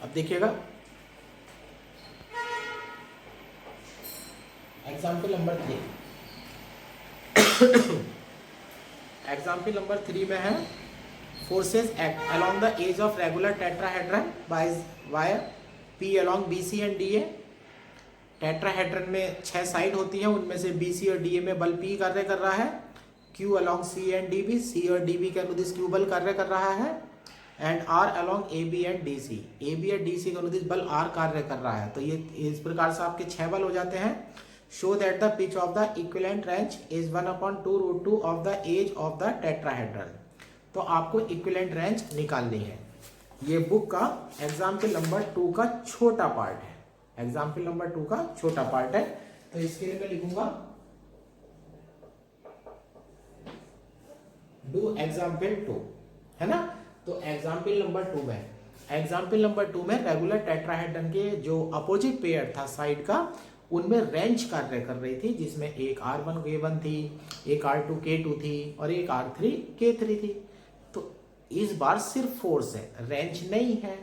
अब देखिएगा example number 3। Example number 3 में है forces act along the edge of regular tetrahedron by wire P along BC and DA। Tetrahedron में 6 side होती हैं, उनमें से BC और DA में बल P कार्य कर रहा है। Q along C and DB, C और DB के अनुदिश Q बल कार्य कर रहा है। And R along AB and DC, AB और DC के अनुदिश बल R कार्य कर रहा है। तो ये इस प्रकार से आपके 6 बल हो जाते हैं। Show that the pitch of the equivalent wrench is 1/2√2 of the edge of the tetrahedron. तो आपको इक्विवेलेंट रेंज निकालनी है। ये बुक का एग्जाम्पल नंबर 2 का छोटा पार्ट है। एग्जाम्पल नंबर 2 का छोटा पार्ट है। तो इसके लिए मैं लिखूंगा डू एग्जाम्पल 2, है ना। तो एग्जाम्पल नंबर 2 में रेगुलर टेट्राहेड्रन के जो अपोजिट पेयर था साइड का, उनमें रेंज कार्य कर रही थी, जिसमें एक R1 K1 थी, एक R2 K2 थी और एक R3 K3 थी। तो इस बार सिर्फ फोर्स है, रेंज नहीं है।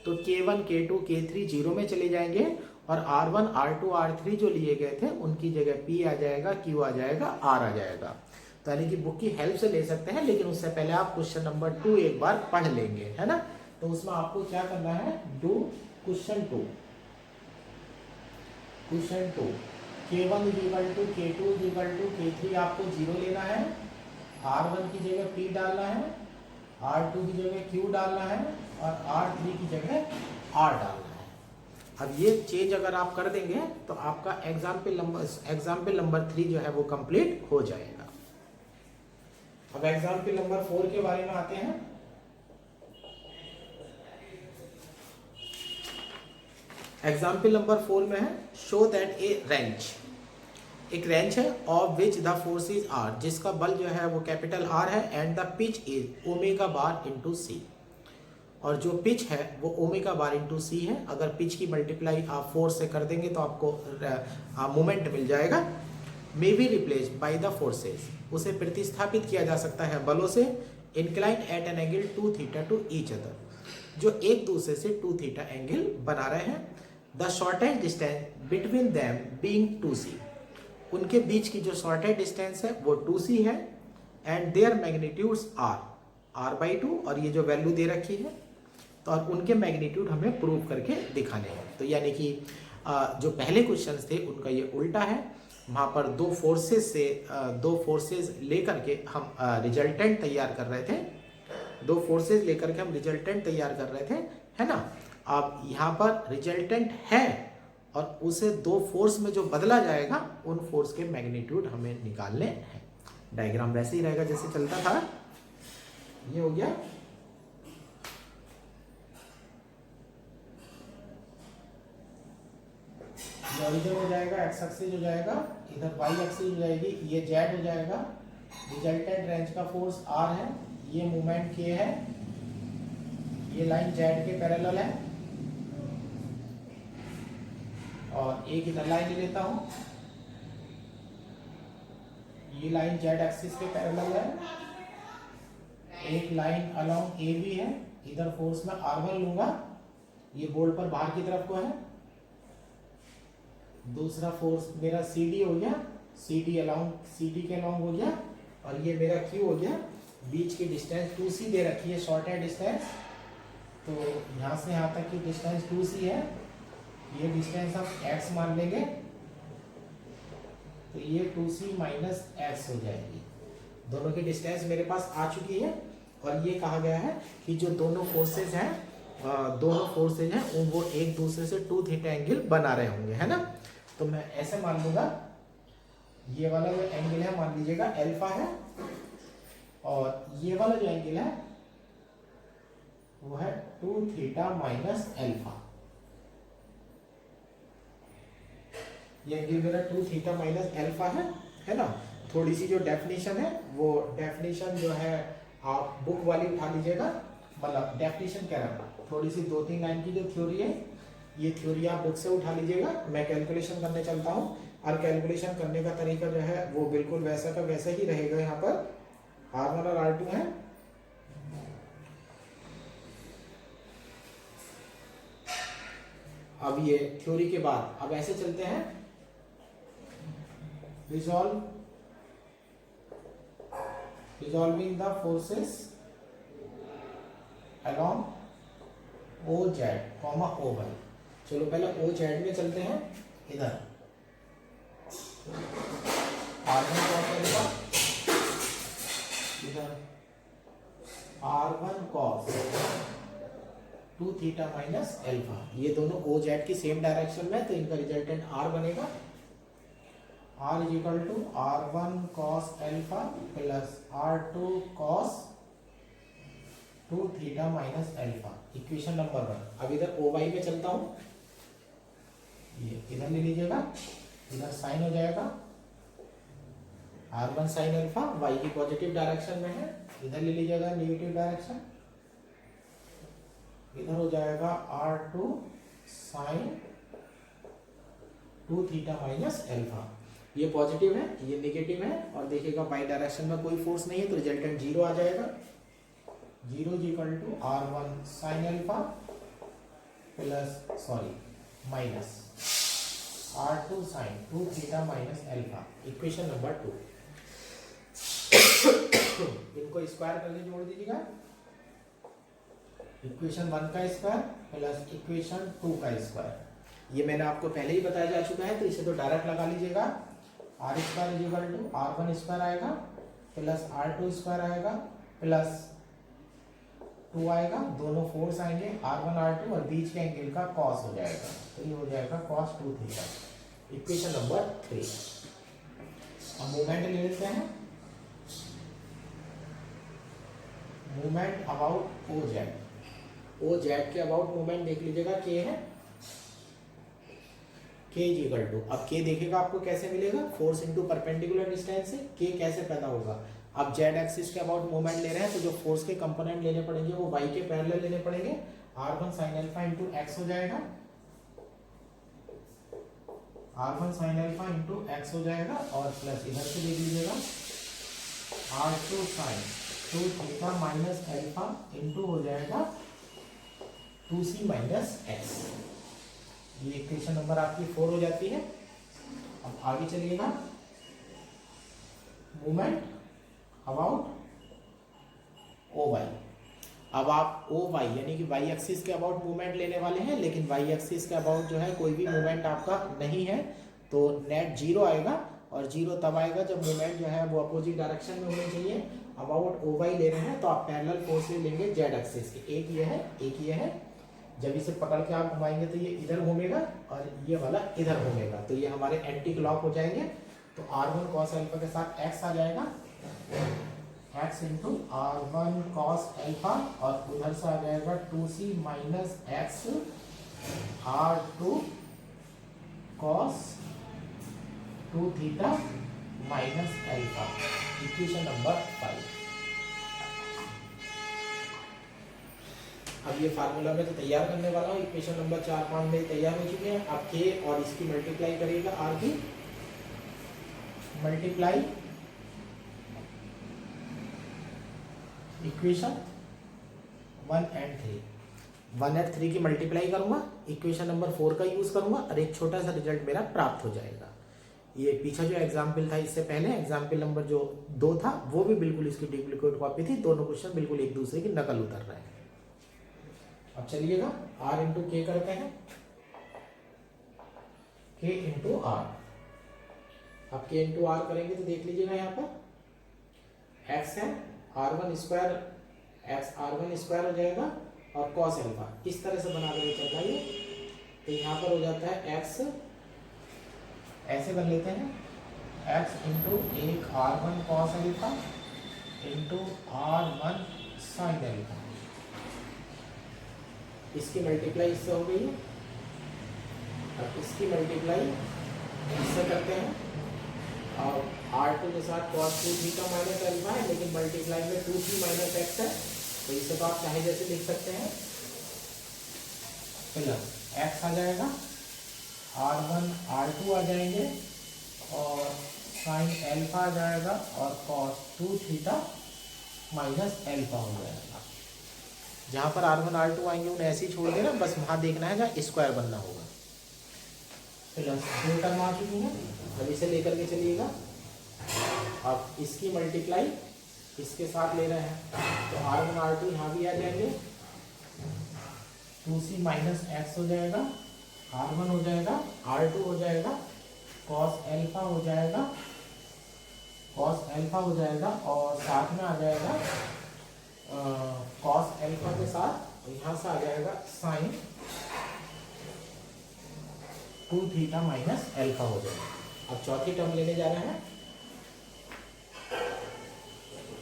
तो K1 K2 K3 जीरो में चले जाएंगे और R1 R2 R3 जो लिए गए थे उनकी जगह P आ जाएगा, Q आ जाएगा, R आ जाएगा। तो यानी कि बुक की हेल्प से ले सकते हैं, लेकिन उससे पहले आप क्वेश्चन नंबर 2 एक बार पढ़ लेंगे, है ना। तो उसमें आपको क्या करना है, do question 2। Question 2 K1 = K2 = K3 आपको जीरो लेना है, R1 की जगह P डालना है, R2 की जगह Q डालना है और R3 की जगह R डालना है। अब ये चेंज अगर आप कर देंगे तो आपका एग्जाम्पल नंबर 3 जो है वो कंप्लीट हो जाएगा। अब एग्जाम्पल नंबर 4 के बारे में आते हैं। एग्जाम्पल नंबर 4 में है शो दैट ए रेंज, एक रेंज है of which the forces are, जिसका बल जो है वो कैपिटल R है, and the pitch is omega bar into C, और जो पिच है वो ओमेगा बार इंटू C है। अगर पिच की मल्टीप्लाई आप फोर्स से कर देंगे तो आपको मोमेंट मिल जाएगा। May be replaced by the forces, उसे प्रतिस्थापित किया जा सकता है बलों से। Inclined at an angle 2θ to each other, जो एक दूसरे से 2θ एंगल बना रहे हैं। The shortest distance between them being 2c, उनके बीच की जो शॉर्टेस्ट डिस्टेंस है वो 2c है। And there magnitudes are r/2, और ये जो वैल्यू दे रखी है तो और उनके मैग्नीट्यूड हमें प्रूव करके दिखाने हैं। तो यानी कि जो पहले क्वेश्चंस थे उनका ये उल्टा है। वहाँ पर दो फोर्सेस लेकर के हम रिजल्टेंट तैयार कर रहे थे, है ना। अब यहाँ पर रिजल्टेंट है और उसे दो फोर्स में जो बदला जाएगा उन फोर्स के मैग्नीट्यूड हमें निकालने हैं। डायग्राम वैसे ही रहेगा जैसे चलता था। ये हो गया। ऑरिजिन हो जाएगा, एक्स एक्सिस हो जाएगा, इधर वाई एक्सिस हो जाएगी, ये जेड हो जाएगा। रिजल्टेंट रेंज का फोर्स R है, ये मूवमेंट K है, ये लाइन जेड के पैरेलल है, और एक इधर लाइन ले लेता हूं, ये लाइन जेड एक्सिस के पैरेलल है। एक लाइन अलोंग AB है, इधर फोर्स में R1 लूंगा, ये बोर्ड पर बाहर की तरफ को है। दूसरा फोर्स मेरा CD हो गया, CD के अलोंग हो गया, और ये मेरा Q हो गया। बीच की डिस्टेंस 2c दे रखी है, शॉर्टेड डिस्टेंस। तो यहाँ से यहाँ तक की डिस्टेंस 2c है, ये डिस्टेंस हम x मान लेंगे, तो ये 2c माइनस x हो जाएगी। दोनों की डिस्टेंस मेरे पास आ चुकी है, और ये कहा गया है कि जो दोनों फोर्सेज हैं वो एक दूसरे से 2θ एंगल बना रहे होंगे, है ना। तो मैं ऐसे मान लूंगा, ये वाला जो एंगल है मान लीजिएगा अल्फा है, और ये वाला जो एंगल है वो है 2θ माइनस अल्फा। ये एंगल मेरा 2θ माइनस अल्फा है ना। थोड़ी सी जो डेफिनेशन है वो डेफिनेशन जो है आप बुक वाली उठा लीजिएगा, मतलब डेफिनेशन कह रहा हूँ, थोड़ी सी 2-3 लाइन की जो थ्योरी है, ये थ्योरी आप बुक से उठा लीजिएगा। मैं कैलकुलेशन करने चलता हूँ, और कैलकुलेशन करने का तरीका जो है वो बिल्कुल वैसा का वैसा ही रहेगा। यहाँ पर R1 और R2 है, अब ये थ्योरी के बाद अब ऐसे चलते हैं, resolving the forces along O Z comma O Y. चलो पहले ओ जेड में चलते हैं, इधर R1 cos अल्फा, इधर R1 cos 2 theta minus alpha. ये दोनों ओ जेड की सेम डायरेक्शन में, तो इनका रिजल्टेंट R बनेगा। R is equal to R1 cos alpha plus R2 cos 2 theta minus alpha, equation number 1। अब इधर ओ वाई में चलता हूं, ये इधर ले लीजिएगा, इधर साइन हो जाएगा R1 साइन अल्फा, y की पॉजिटिव डायरेक्शन में है, इधर ले लीजिएगा नेगेटिव डायरेक्शन, इधर हो जाएगा R2 sine 2 theta minus alpha. ये पॉजिटिव है, ये नेगेटिव है, और देखिएगा y डायरेक्शन में कोई फोर्स नहीं है, तो रिजल्टेंट 0 आ जाएगा। 0 equal to R1 sine alpha plus minus R2 sine 2 theta minus alpha, equation number 2। इनको स्क्वायर करके जोड़ दीजिएगा, इक्वेशन 1 का स्क्वायर प्लस इक्वेशन 2 का स्क्वायर। ये मैंने आपको पहले ही बताया जा चुका है, तो इसे तो डायरेक्ट लगा लीजिएगा। R square is equal to R1 square आएगा प्लस R2 स्क्वायर आएगा प्लस 2 आएगा, दोनों फोर्स आएंगे R1 R2 और बीच के एंगल का कॉस हो जाएगा, तो ये हो जाएगा cos 2 थीटा, इक्वेशन नंबर 3। अब मूवमेंट ले लेते हैं, movement about O Z. O Z के अबाउट मूवमेंट देख लीजिएगा, के है, के इज इक्वल टू, अब के देखेगा आपको कैसे मिलेगा, फोर्स इनटू परपेंडिकुलर डिस्टेंस से के कैसे पैदा होगा। अब जेड एक्सिस के अबाउट मूवमेंट ले रहे हैं, तो जो फोर्स के कंपोनेंट लेने पड़ेंगे वो वाई के पैरेलल लेने पड़ेंगे। R1 sine alpha into x हो जाएगा, R1 sine alpha into x हो जाएगा, और प्लस इधर से देख लीजिएगा R2 sine 2 theta minus alpha into हो जाएगा 2c माइनस एक्स। ये इक्वेशन नंबर आपकी 4 हो जाती है। अब आगे चलिएगा, मूवमेंट अबाउट ओ वाई। अब आप ओ वाई यानी कि वाई एक्सिस के अबाउट मूवमेंट लेने वाले हैं, लेकिन वाई एक्सिस के अबाउट जो है कोई भी मूवमेंट आपका नहीं है, तो नेट 0 आएगा, और 0 तब आएगा जब मूवमेंट जो है वो अपोजिट डायरेक्शन में होनी चाहिए। अबाउट ओ वाई ले रहे हैं तो आप पैरेलल फोर्सेस लेंगे जेड एक्सिस के, एक ये है एक ये है। जब इसे पकड़ के आप घुमाएंगे तो ये इधर घूमेगा और ये वाला इधर घूमेगा, तो ये हमारे एंटी क्लॉक हो जाएंगे। तो R1 cos अल्फा के साथ x आ जाएगा, x into R1 cos alpha, और उधर से आ जाएगा 2c minus x R2 cos 2 theta minus alpha, equation number 5। अब ये फार्मूला में तो तैयार करने वाला हूँ, इक्वेशन नंबर 4 5 में तैयार हो चुके हैं। अब के और इसकी मल्टीप्लाई करिएगा, आर की मल्टीप्लाई इक्वेशन 1 एंड 3, 1 और 3 की मल्टीप्लाई करूंगा, इक्वेशन नंबर 4 का यूज करूंगा, और एक छोटा सा रिजल्ट मेरा प्राप्त हो जाएगा। ये पीछे जो एग्जाम्पल था, इससे पहले एग्जाम्पल नंबर जो 2 था वो भी बिल्कुल इसकी डुप्लीकेट कॉपी थी, दोनों क्वेश्चन बिल्कुल एक दूसरे की नकल उतर रहे हैं। अब चलिएगा R इंटू के करते हैं, K इंटू आर। अब K इंटू आर करेंगे तो देख लीजिएगा यहाँ पर x है, R1 square x R1 square हो जाएगा और cos अल्फा, इस तरह से बना कर चलता है। तो यहाँ पर हो जाता है x, ऐसे कर लेते हैं x इंटू एक R1 cos alpha into R1 sine alpha, इसकी मल्टीप्लाई इससे हो गई है। अब इसकी मल्टीप्लाई इससे करते हैं, और R2 के साथ cos 2 थीटा माइनस अल्फा है, लेकिन मल्टीप्लाई में 2c माइनस एक्स है, तो इसे तो आप चाहे जैसे लिख सकते हैं, प्लस x आ जाएगा, R1 R2 आ जाएंगे, और साइन अल्फा आ जाएगा, और cos 2 थीटा माइनस अल्फा हो जाएगा। जहाँ पर R1 R2 आएंगे उन्हें ऐसे ही छोड़ देना, बस वहाँ देखना है जहाँ स्क्वायर बनना होगा। प्लस 2 टर्म आ चुकी हैं। अब इसे लेकर के चलिएगा, अब इसकी मल्टीप्लाई इसके साथ ले रहे हैं तो R1 R2 यहाँ भी आ जाएंगे, 2c माइनस एक्स हो जाएगा, R1 हो जाएगा, R2 हो जाएगा, कॉस एल्फा हो जाएगा, कॉस एल्फा हो जाएगा और साथ में आ जाएगा कॉस एल्फा के साथ यहाँ से आ जाएगा साइन 2 थीटा माइनस एल्फा हो जाएगा। अब चौथी टर्म लेने जा रहे हैं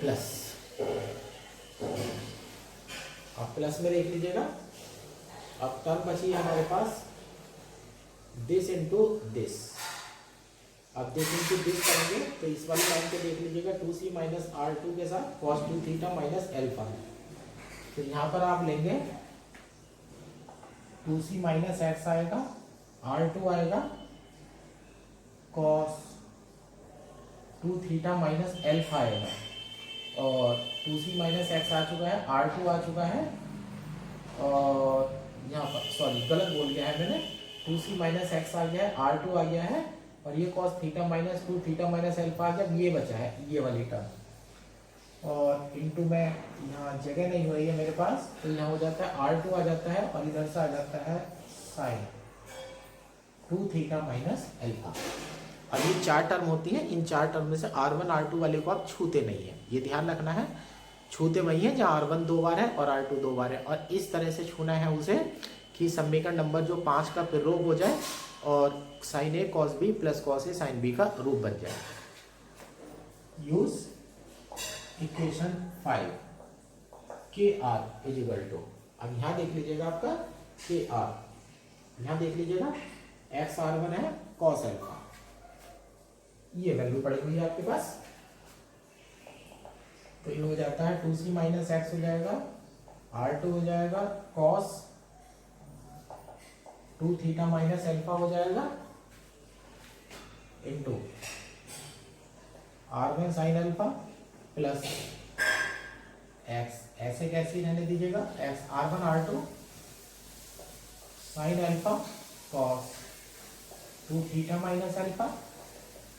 प्लस, अब प्लस में देख लीजिएगा, अब टर्म बची है हमारे पास दिस इंटू दिस। अब दिस इंटू दिस करेंगे तो इस वाली लाइन पे देख लीजिएगा 2c माइनस R2 के साथ cos 2 थीटा माइनस एल्फा। तो यहाँ पर आप लेंगे 2c माइनस एक्स आएगा, R2 आएगा, cos 2 थीटा माइनस एल्फा आएगा और 2c माइनस एक्स आ चुका है, R2 आ चुका है और यहाँ पर सॉरी गलत बोल गया है मैंने, 2c माइनस एक्स आ गया है, R2 आ गया है और ये cos theta minus 2 theta minus alpha आ गया, ये बचा है ये वाली टर्म और इनटू में यहाँ जगह नहीं हो रही है मेरे पास तो यहाँ हो जाता है R2 आ जाता है और इधर से आ जाता है साइन 2 थीटा माइनस एल्फा। अब ये 4 टर्म होती हैं, इन 4 टर्म में से R1 R2 वाले को आप छूते नहीं है, ये ध्यान रखना है, छूते वही है जहाँ R1 2 बार है और R2 2 बार है और इस तरह से छूना है उसे कि समीकरण नंबर जो 5 का प्रयोग हो जाए और sign A cos B plus cos A sine B का रूप बन जाए। यूज इक्वेशन 5 के आर इज इक्वल टू, अब यहाँ देख लीजिएगा आपका के आर, यहाँ देख लीजिएगा एक्स R1 है कॉस एल्फा, ये वैल्यू पड़ी हुई है आपके पास तो ये हो जाता है 2c माइनस एक्स हो जाएगा, R2 हो जाएगा, कॉस 2 थीटा माइनस एल्फा हो जाएगा into R1 sine alpha plus x, ऐसे कैसे रहने दीजिएगा, x R1 R2 sine alpha cos 2 theta minus alpha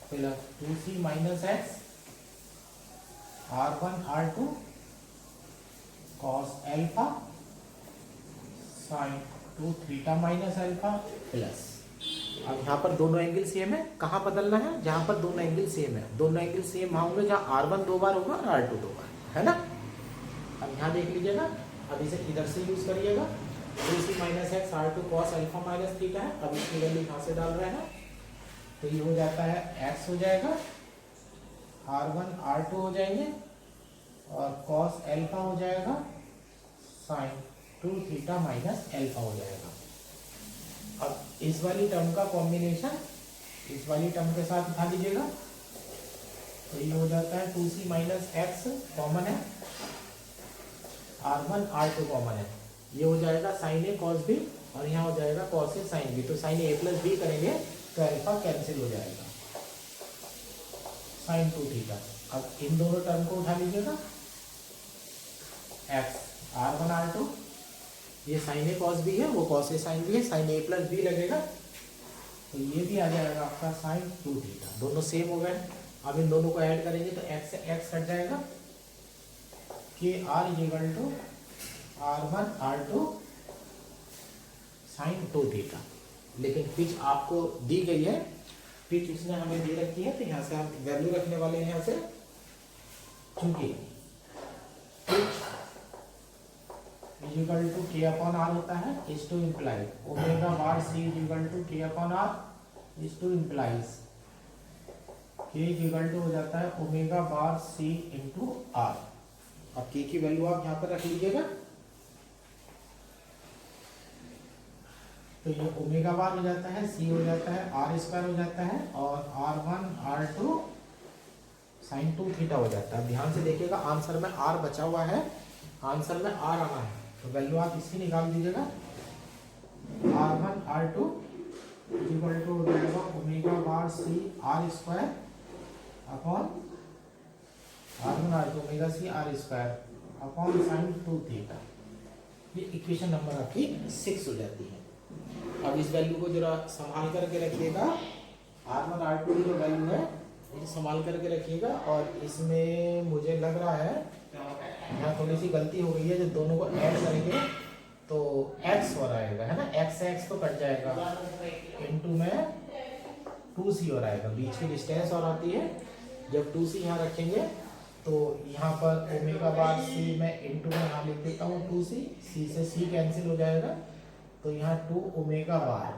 plus 2c minus x R1 R2 cos alpha sign 2 theta minus alpha plus, अब यहाँ पर दोनों एंगल सेम है, कहाँ बदलना है, जहाँ पर दोनों एंगल सेम है, दोनों एंगल सेम वहाँ होंगे जहाँ R1 2 बार होगा और R2 2 बार, है ना। अब यहाँ देख लीजिएगा, अब इसे इधर से यूज करिएगा, 2c minus x R2 cos alpha minus theta है, अब इसकी वैल्यू यहाँ से डाल रहे हैं तो ये हो जाता है x हो जाएगा, R1 R2 हो जाएंगे और कॉस एल्फा हो जाएगा साइन 2 थीटा माइनस एल्फा हो जाएगा। अब इस वाली टर्म का कॉम्बिनेशन इस वाली टर्म के साथ उठा लीजिएगा तो ये हो जाता है 2c माइनस एक्स कॉमन है, R1 R2 कॉमन है, ये हो जाएगा साइन ए कॉस बी और यहाँ हो जाएगा कॉस ए साइन बी, तो साइन ए प्लस बी करेंगे तो अल्फा कैंसिल हो जाएगा, साइन 2 थीटा। अब इन दोनों टर्म को उठा लीजिएगा, एक्स R1 R2, ये साइन ए कॉस बी है, वो कॉस ए साइन बी है, साइन ए प्लस बी लगेगा तो ये भी आ जाएगा आपका साइन 2 थीटा, दोनों सेम हो गए। अब इन दोनों को ऐड करेंगे तो एक्स से एक्स कट जाएगा, के R is equal to R1 R2 sine 2 theta. लेकिन पिच आपको दी गई है, पिच उसने हमें दे रखी है तो यहाँ से हम वैल्यू रखने वाले हैं, यहाँ से चूंकि pitch is equal to K upon R होता है, is to imply omega bar C is equal to K upon R, is to implies K is equal to हो जाता है omega bar C into R. अब K की value आप यहाँ पर रख लीजिएगा तो ये ओमेगा बार हो जाता है, सी हो जाता है, आर स्क्वायर हो जाता है और R1 R2 साइन 2 थीटा हो जाता है। ध्यान से देखिएगा आंसर में आर बचा हुआ है, आंसर में आर आना है तो वैल्यू आप इसकी निकाल दीजिएगा, R1 R2 इक्वल टू हो जाएगा omega bar C R square upon R1 R2 omega C R square upon sine 2 theta. ये इक्वेशन नंबर आपकी 6 हो जाती है। अब इस वैल्यू को जरा संभाल करके रखिएगा, R1 R2 की जो वैल्यू है इसे संभाल करके रखिएगा। और इसमें मुझे लग रहा है यहाँ थोड़ी सी गलती हो गई है, जब दोनों को ऐड करेंगे तो x और आएगा, है ना, x से x तो कट जाएगा, इनटू में 2c और आएगा, बीच की डिस्टेंस और आती है। जब 2c यहाँ रखेंगे तो यहाँ पर ओमेगा बार c में इनटू में यहाँ लिख देता हूँ 2c, c से c कैंसिल हो जाएगा, तो यहाँ 2 ओमेगा बार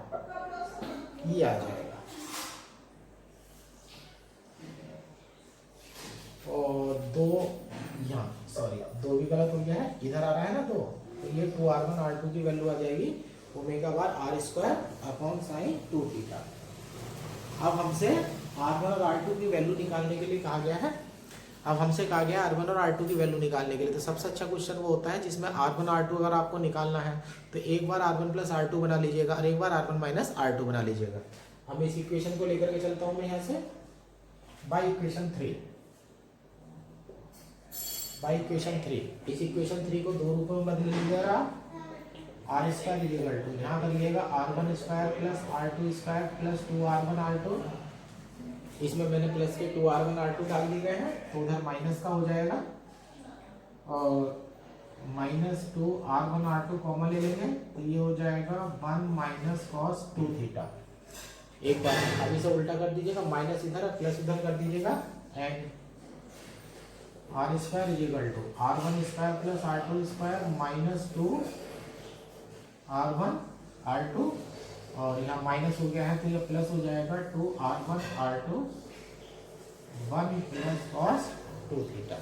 ये आ जाएगा। और दो यहाँ, सॉरी दो भी गलत हो गया है, इधर आ रहा है ना, तो ये 2r1 r2 की वैल्यू आ जाएगी ओमेगा बार r square upon sine 2 theta. अब हमसे r1 और r2 की वैल्यू निकालने के लिए कहा गया है, अब हमसे कहा गया r1 और r2 की वैल्यू निकालने के लिए, तो सबसे अच्छा क्वेश्चन वो होता है जिसमें r1 r2 अगर आपको निकालना है तो एक बार r1 प्लस r2 बना लीजिएगा और एक बार r1 माइनस r2 बना लीजिएगा। हम इस इक्वेशन को लेकर के चलता हूँ मैं यहाँ से बाई इक्वेशन 3, बाई इक्वेशन 3। इस इक्वेशन 3 को दो रूपों में बदल लीजिएगा, आर स्क्वायर इक्वल टू यहाँ कर लिएगा r1 square plus r2 square plus 2r1 r2, इसमें मैंने प्लस के 2r1 r2 डाल दिए गए हैं, तो उधर माइनस का हो जाएगा और माइनस 2r1 r2 कॉमन ले लेंगे तो ये हो जाएगा 1 माइनस कॉस 2 थीटा। एक बार अभी से उल्टा कर दीजिएगा, माइनस इधर प्लस इधर कर दीजिएगा, and R square is equal to r1 square plus r2 square minus 2 r1 r2, और यहाँ माइनस हो गया है तो ये प्लस हो जाएगा 2 r1 r2 1 plus cos 2 theta.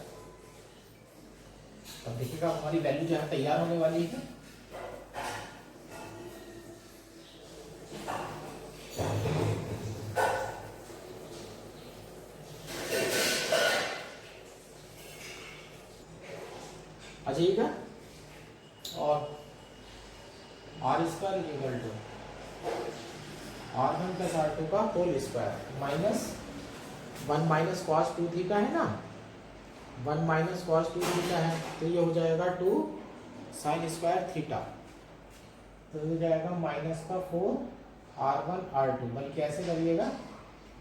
अब देखिएगा हमारी वैल्यू जो है तैयार होने वाली है। अच्छा, और R square equal to r1 plus r2 का whole square minus 1 minus cos 2 theta है ना, 1 माइनस कॉस 2 थीटा है, तो ये हो जाएगा 2 साइन स्क्वायर थीटा, तो ये जाएगा माइनस का 4 r1 r2। बल्कि ऐसे करिएगा,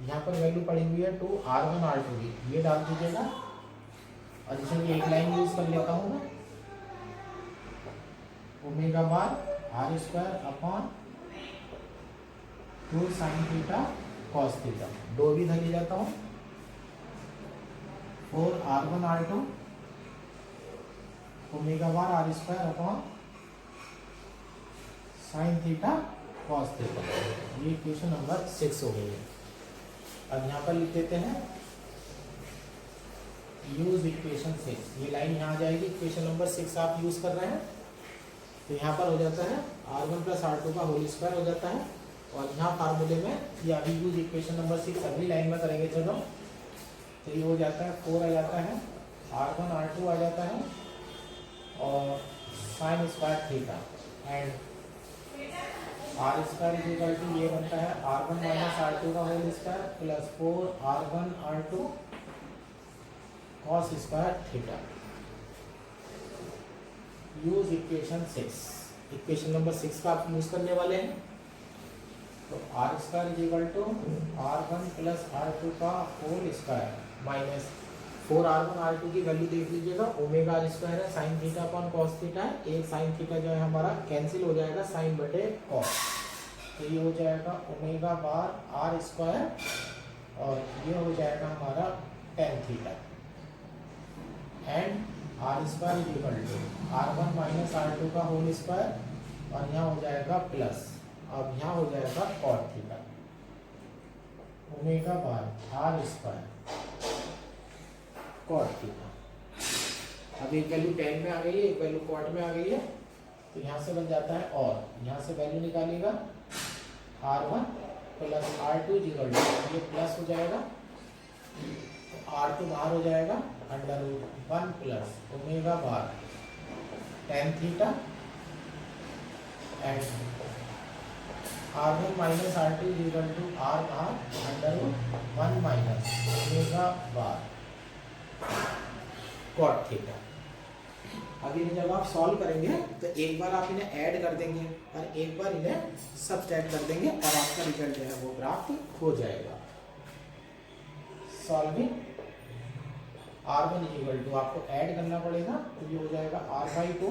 यहाँ पर वैल्यू पड़ी हुई है 2 r1 r2 की, ये डाल दीजिएगा और इसमें एक लाइन यूज कर लेता हूँ मैं, omega bar R square upon 2 sine theta cos theta, दो भी धर ले जाता हूँ, 4 r1 r2 omega bar R square upon sine theta cos theta. ये इक्वेशन नंबर 6 हो गई है। अब यहाँ पर लिख देते हैं यूज इक्वेशन 6, ये लाइन यहाँ आ जाएगी, इक्वेशन नंबर 6 आप यूज कर रहे हैं, तो यहाँ पर हो जाता है r1 प्लस r2 का होल स्क्वायर हो जाता है, और यहाँ फार्मूले में ये अभी यूज इक्वेशन नंबर 6 अगली लाइन में करेंगे चलो, तो ये हो जाता है 4 आ जाता है, r1 r2 आ जाता है और sine square theta, and R square is equal to ये बनता है r1 माइनस r2 का whole square plus 4 r1 r2 cos square theta. Use equation 6, equation number 6 का आप यूज करने वाले हैं, तो R square is equal to r1 plus r2 का whole square minus 4 r1 r2 की वैल्यू देख लीजिएगा, ओमेगा आर स्क्वायर है, sine theta upon cos theta है, एक साइन थीटा जो है हमारा कैंसिल हो जाएगा साइन बटे कॉस, तो ये हो जाएगा ओमेगा बार आर स्क्वायर और ये हो जाएगा हमारा tan theta, and R square is equal to r1 minus r2 का होल स्क्वायर और यहाँ हो जाएगा प्लस, अब यहाँ हो जाएगा cot theta, omega bar R square cot theta. अब एक वैल्यू tan में आ गई है, एक वैल्यू cot में आ गई है, तो यहाँ से बन जाता है, और यहाँ से वैल्यू निकालिएगा r1 plus r2 equal to, ये प्लस हो जाएगा, r2 बाहर हो जाएगा, under root 1 plus omega bar tan theta, and r1 minus r2 equal to r बाहर under root 1 minus omega bar cot theta. अब इन्हें जब आप सॉल्व करेंगे तो एक बार आप इन्हें ऐड कर देंगे और एक बार इन्हें सब्ट्रैक्ट कर देंगे और आपका रिजल्ट जो है वो प्राप्त हो जाएगा। सॉल्विंग R1 इक्वल टू आपको ऐड करना पड़ेगा, तो ये हो जाएगा R/2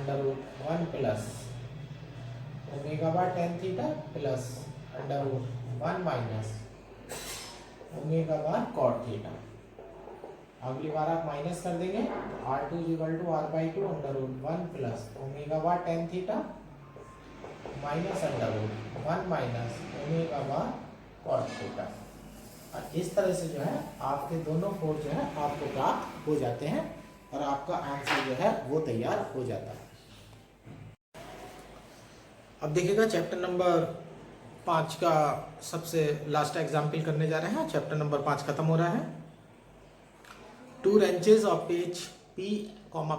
√1 plus omega bar tan theta plus √1 minus omega bar cot theta. अगली बार आप माइनस कर देंगे तो R2 equal to R/2 √1 plus omega bar tan theta minus √1 minus omega bar cot theta. और इस तरह से जो है आपके दोनों फोर्स जो है आपको प्राप्त हो जाते हैं और आपका आंसर जो है वो तैयार हो जाता है। अब देखिएगा चैप्टर नंबर 5 का सबसे लास्ट एग्जाम्पल करने जा रहे हैं। चैप्टर नंबर 5 खत्म हो रहा है। 2 wrenches of pitch P,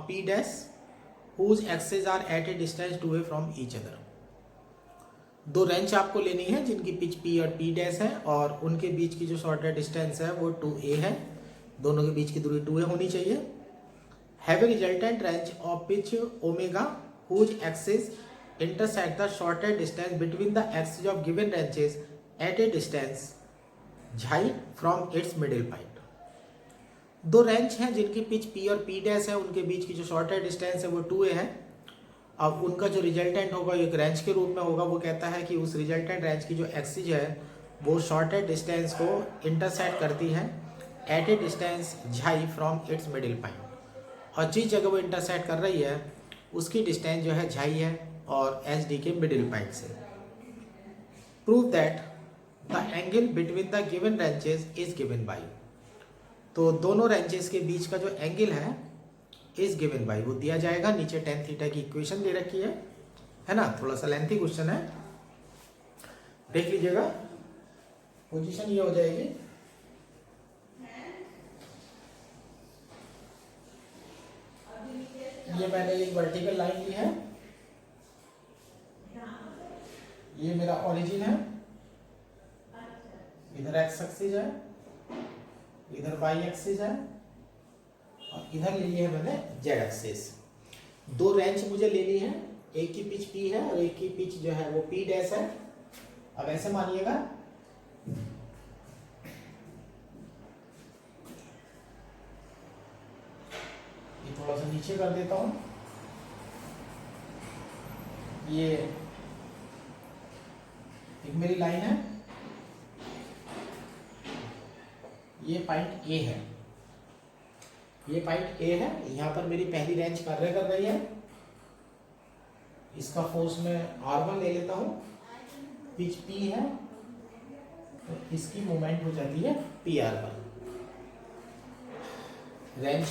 P dash whose axes are at a distance 2a from each other। 2 wrench आपको लेनी है जिनकी पिच P और P डैश है और उनके बीच की जो शॉर्टेड डिस्टेंस है वो 2a है। दोनों के बीच की दूरी 2a होनी चाहिए। Have a resultant wrench of pitch omega whose axes intersect the shortest distance between the axes of given wrenches at a distance xi from its middle point। 2 wrench हैं जिनकी पिच P और P dash है, उनके बीच की जो shorted distance है वो 2a है। अब उनका जो रिजल्टेंट होगा एक रेंच के रूप में होगा। वो कहता है कि उस रिजल्टेंट रेंच की जो एक्सिस है वो शॉर्टेड डिस्टेंस को इंटरसेक्ट करती है at a distance xi from its middle point, और जिस जगह वो इंटरसेक्ट कर रही है उसकी डिस्टेंस जो है xi है और SD के मिडिल पॉइंट से। Prove that the angle between the given ranches is given by. तो दोनों रेंचेस के बीच का जो एंगल है इज गिवन बाई वो दिया जाएगा। नीचे tan थीटा की इक्वेशन दे रखी है ना। थोड़ा सा लेंथी क्वेश्चन है, देख लीजिएगा। पोजीशन ये हो जाएगी, ये मैंने एक वर्टिकल लाइन ली है, ये मेरा ओरिजिन है, इधर एक्स एक्सिस है, इधर वाई एक्सिस है और इधर ले ली है मैंने जेड एक्सिस। 2 रेंच मुझे लेनी है, एक की पिच P है और एक की पिच जो है वो P डैश है। अब ऐसे मानिएगा ये थोड़ा सा नीचे कर देता हूं। ये एक मेरी लाइन है, ये पॉइंट A है, ये पॉइंट A है। यहाँ पर मेरी पहली रेंच कार्य कर रही है। इसका फोर्स मैं R1 ले लेता हूँ, पिच P है तो इसकी मूवमेंट हो जाती है PR1। रेंच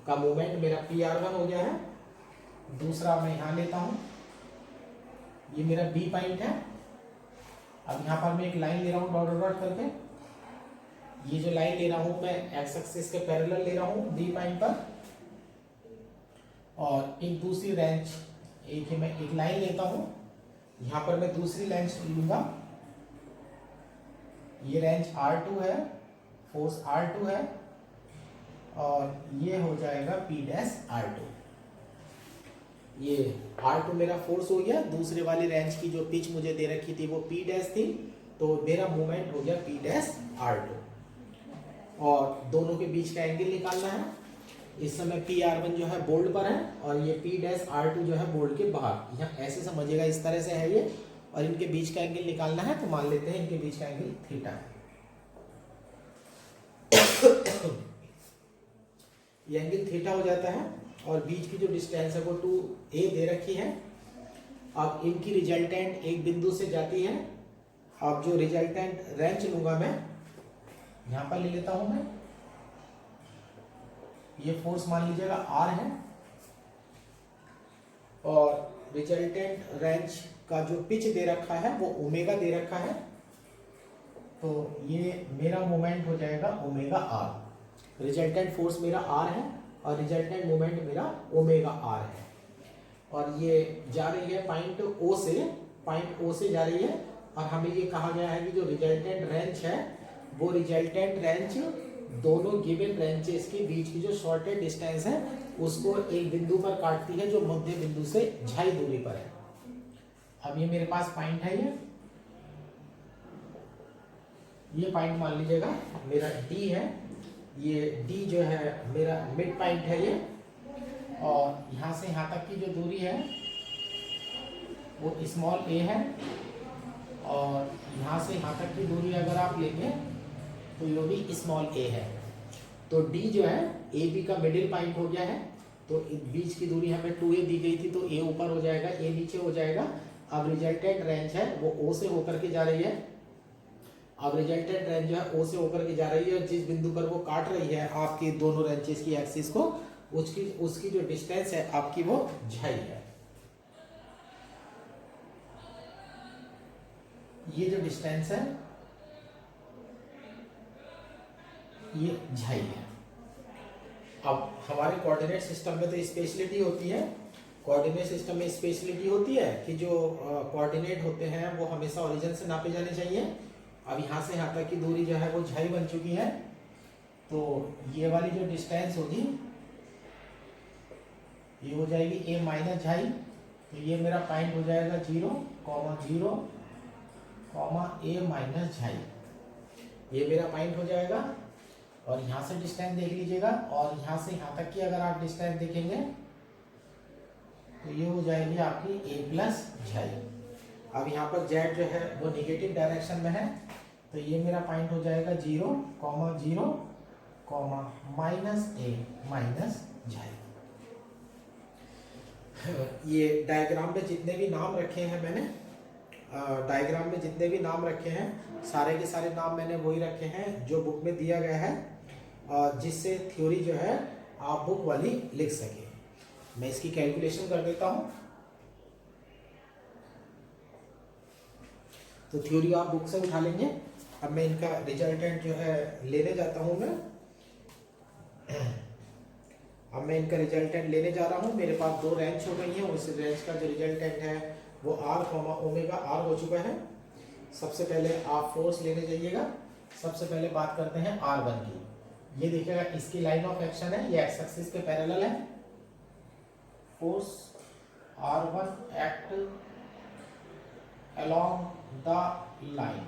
का मूवमेंट मेरा PR1 हो गया है। दूसरा मैं यहाँ लेता हूँ, ये मेरा B पॉइंट है। अब यहाँ पर मैं एक लाइन ले रहा हूँ डॉट डॉट करके। ये जो लाइन ले रहा हूं मैं एक्स एक्सिस के पैरेलल ले रहा हूं डी पॉइंट पर, और एक दूसरी रेंच मैं एक लाइन लेता हूं, यहां पर मैं दूसरी रेंच लूंगा। ये रेंच R2 है, फोर्स R2 है और ये हो जाएगा P डैश R2। ये R2 मेरा फोर्स हो गया। दूसरे वाली रेंच की जो पिच मुझे दे रखी थी वो P डैश थी, तो मेरा मूवमेंट हो गया P डैश R2। और दोनों के बीच का एंगल निकालना है। इस समय PR1 जो है बोल्ड पर है और ये P डैश R2 जो है बोल्ड के बाहर। यहाँ ऐसे समझिएगा, इस तरह से है ये, और इनके बीच का एंगल निकालना है। तो मान लेते हैं इनके बीच का एंगल थीटा है। ये एंगल थीटा हो जाता है और बीच की जो डिस्टेंस है वो 2a दे रखी है। अब इनकी रिजल्टेंट एक बिंदु से जाती है। अब जो रिजल्टेंट रेंच लूंगा मैं यहां पर ले लेता हूं मैं, ये फोर्स मान लीजिएगा R है और रिजल्टेंट रेंच का जो पिच दे रखा है वो ओमेगा दे रखा है। तो ये मेरा मोमेंट हो जाएगा ओमेगा R। रिजल्टेंट फोर्स मेरा R है और रिजल्टेंट मोमेंट मेरा ओमेगा R है। और ये जा रही है पॉइंट O से जा रही है। और हमें ये कहा गया है कि जो रिजल्टेंट रेंच है वो रिजल्टेंट रेंच दोनों गिवन ब्रांचेस के बीच की जो शॉर्टेड डिस्टेंस है उसको एक बिंदु पर काटती है जो मध्य बिंदु से झाई दूरी पर है। अब ये मेरे पास पॉइंट है, ये पॉइंट मान लीजिएगा मेरा डी है, ये डी जो है मेरा मिड पॉइंट है ये, और यहाँ से यहाँ तक की जो दूरी है वो स्मॉल ए है, और यहाँ से यहाँ तक की दूरी अगर आप लेंगे तो ये भी स्मॉल ए है। तो डी जो है ए बी का मिडिल पॉइंट हो गया है, तो बीच की दूरी हमें 2a दी गई थी, तो ए ऊपर हो जाएगा, ए नीचे हो जाएगा। अब रिजल्टेंट रेंज है वो ओ से होकर के जा रही है, अब रिजल्टेंट रेंज जो है ओ से होकर के जा रही है, और जिस बिंदु पर वो काट रही है आपकी दोनों रेंचेस की एक्सिस को, उसकी जो डिस्टेंस है आपकी वो झाई है। ये जो डिस्टेंस है ये झाई है। अब हमारे कोऑर्डिनेट सिस्टम में तो स्पेशलिटी होती है, कोऑर्डिनेट सिस्टम में स्पेशलिटी होती है कि जो कोऑर्डिनेट होते हैं वो हमेशा ओरिजिन से नापे जाने चाहिए। अब यहाँ से यहाँ तक की दूरी जो है वो झाई बन चुकी है, तो ये वाली जो डिस्टेंस होगी ये हो जाएगी a माइनस झाई, तो ये मेरा पॉइंट हो जाएगा 0, 0, a माइनस झाई, ये मेरा पॉइंट हो जाएगा। और यहाँ से डिस्टेंस देख लीजिएगा, और यहाँ से यहाँ तक की अगर आप डिस्टेंस देखेंगे तो ये हो जाएगी आपकी a प्लस झाई। अब यहाँ पर z जो है वो निगेटिव डायरेक्शन में है, तो ये मेरा पॉइंट हो जाएगा 0, 0, माइनस a माइनस झाई। ये डायग्राम में जितने भी नाम रखे हैं मैंने, डायग्राम में जितने भी नाम रखे हैं सारे के सारे नाम मैंने वही रखे हैं जो बुक में दिया गया है, जिससे थ्योरी जो है आप बुक वाली लिख सके। मैं इसकी कैलकुलेशन कर देता हूं। तो थ्योरी आप बुक से उठा लेंगे। अब मैं इनका रिजल्टेंट जो है लेने जाता हूं अब मैं इनका रिजल्टेंट लेने जा रहा हूं। मेरे पास 2 रेंज हो गई हैं, उस रेंज का जो रिजल्टेंट है वो r, ओमेगा r हो चुका है। सबसे पहले आप फोर्स लेने जाइएगा। सबसे पहले बात करते हैं r1 की। ये देखिएगा इसकी लाइन ऑफ एक्शन है, ये एक्स एक्सिस के पैरेलल है। Force r1 act along the line,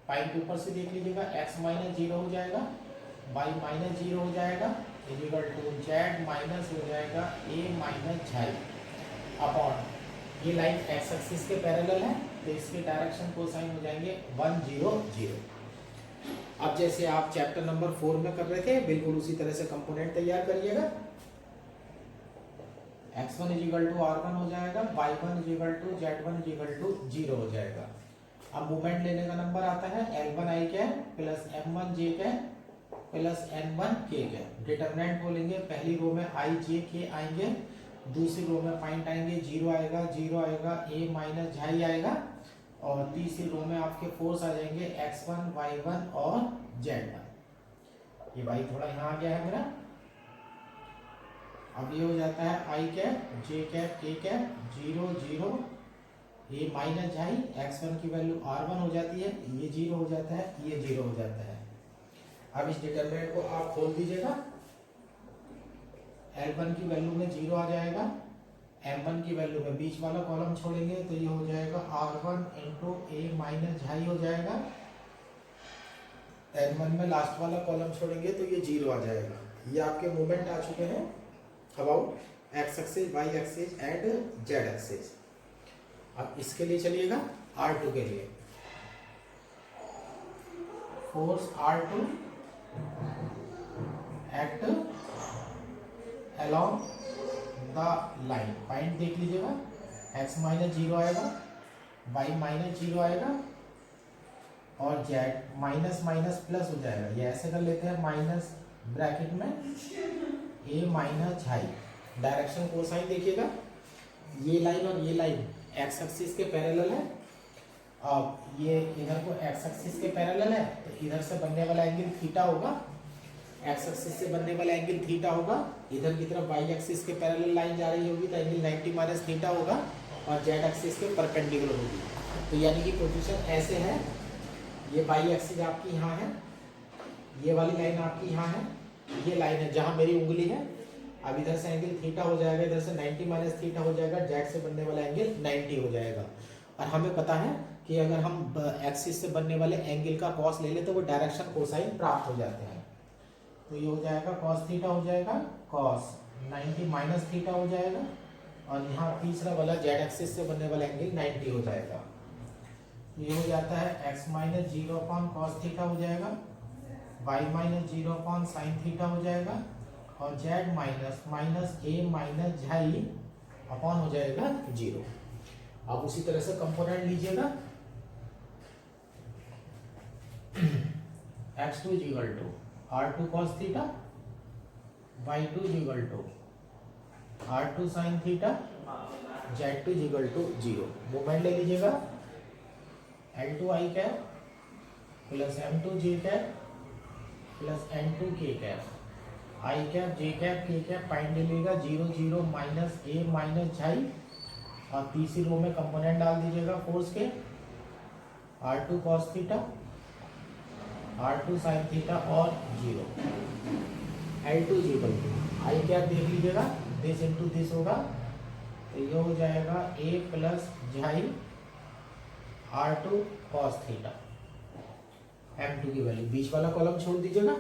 point ऊपर से देख लीजिएगा, x माइनस 0 हो जाएगा, y माइनस 0 हो जाएगा, इक्वल टू z माइनस हो जाएगा a माइनस झाई अपॉन, ये लाइन एक्स एक्सिस के पैरेलल है तो इसके डायरेक्शन कोसाइन हो जाएंगे 1, 0, 0। अब जैसे आप चैप्टर नंबर 4 में कर रहे थे बिल्कुल उसी तरह से कंपोनेंट तैयार करिएगा। x1 इक्वल टू r1 हो जाएगा, y1 equal to z1 equal to 0 हो जाएगा। अब मोमेंट लेने का नंबर आता है L1 i cap plus M1 j cap plus N1 k cap. Determinant बोलेंगे, पहली रो में i j k आएंगे, दूसरी रो में पॉइंट आएंगे, 0 आएगा, 0 आएगा, a माइनस झाई आएगा, और तीसरी रो में आपके फोर्स आ जाएंगे x1, y1 और z1। ये भाई थोड़ा यहाँ आ गया है मेरा। अब ये हो जाता है i cap, j cap, k cap, 0, 0, a minus xi, x1 की वैल्यू r1 हो जाती है, ये 0 हो जाता है, ये 0 हो जाता है। अब इस डिटरमिनेंट को आप खोल दीजिएगा, L1 की वैल्यू में 0 आ जाएगा, M1 की वैल्यू में बीच वाला कॉलम छोड़ेंगे तो ये हो जाएगा R1 इंटू a माइनस झाई हो जाएगा, N1 में लास्ट वाला कॉलम छोड़ेंगे तो ये 0 आ जाएगा। ये आपके मूवमेंट आ चुके हैं about x axis, y axis and z axis. अब इसके लिए चलिएगा R2 के लिए, force R2 act along the line, point देख लीजिएगा, x माइनस 0 आएगा, y माइनस 0 आएगा, और z माइनस माइनस प्लस हो जाएगा। ये ऐसे कर लेते हैं, माइनस ब्रैकेट में a minus Zai. Direction cosine देखिएगा, ये लाइन और ये लाइन x एक्सिस के पैरेलल है। अब ये इधर को x एक्सिस के पैरेलल है तो इधर से बनने वाला एंगल थीटा होगा, x एक्सिस से बनने वाला एंगल थीटा होगा। इधर की तरफ y एक्सिस के पैरेलल लाइन जा रही होगी तो एंगल 90 माइनस थीटा होगा, और z एक्सिस के परपेंडिकुलर होगी। तो यानी कि पोजीशन ऐसे है, ये y एक्सिस आपकी यहाँ है, ये वाली लाइन आपकी यहाँ है, ये लाइन है जहाँ मेरी उंगली है। अब इधर से एंगल थीटा हो जाएगा, इधर से 90 माइनस थीटा हो जाएगा, जेड से बनने वाला एंगल 90 हो जाएगा। और हमें पता है कि अगर हम एक्सिस से बनने वाले एंगल का कॉस ले लें तो वो डायरेक्शन कोसाइन प्राप्त हो जाते हैं। तो ये हो जाएगा कॉस थीटा हो जाएगा, कॉस 90 माइनस थीटा हो जाएगा, और यहाँ तीसरा वाला जेड एक्सिस से बनने वाला एंगल 90 हो जाएगा। ये हो जाता है x minus 0 upon cos theta हो जाएगा, y minus 0 upon sine theta हो जाएगा, और z minus minus a minus xi upon हो जाएगा 0। अब उसी तरह से कंपोनेंट लीजिएगा, x2 is equal to r2 cos theta, y2 is equal to r2 sin theta, z2 is equal to 0। Movement ले लीजिएगा, L2 i cap plus M2 j cap plus N2 k cap, i cap j cap k cap point ले लेगा 0 0 minus a minus xi, और तीसरी रो में component डाल दीजिएगा force के, R2 cos theta, R2 sin theta और 0। L2 is equal to I cap देख लीजिएगा, दिस इंटू दिस होगा, तो ये हो जाएगा a plus xi R2 cos theta, M2 की वैल्यू, बीच वाला कॉलम छोड़ दीजिएगा।